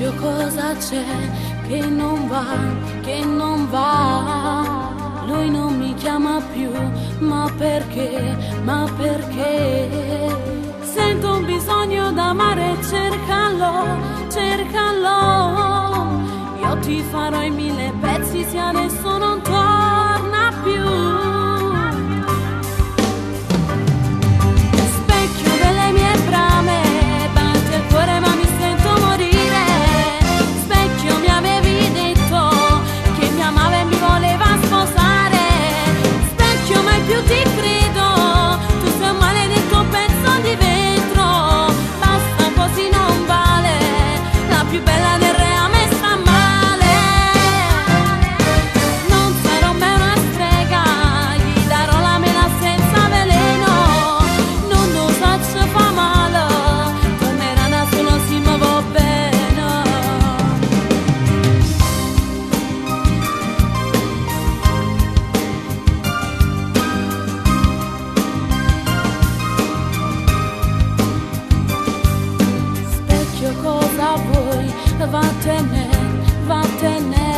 Specchio, cosa c'è che non va, che non va? Lui non mi chiama più, ma perché, ma perché? Sento un bisogno d'amare, cercalo, cercalo. Io ti farò in 1000 pezzi se adesso non torna più. Specchio delle mie brame, batte il cuore ma mi sento morire. Specchio, mi avevi detto che mi amava e mi voleva sposare. Specchio, mai più ti credo, tu sei un maledetto pezzo di vetro. Basta, così non vale, la più bella del re a me sta male. Non sarò mai una strega, gli darò la mela senza veleno. Non lo faccio fa male, tornerà da solo si muovo bene. Specchio, cosa vuoi? Vattene, vattene.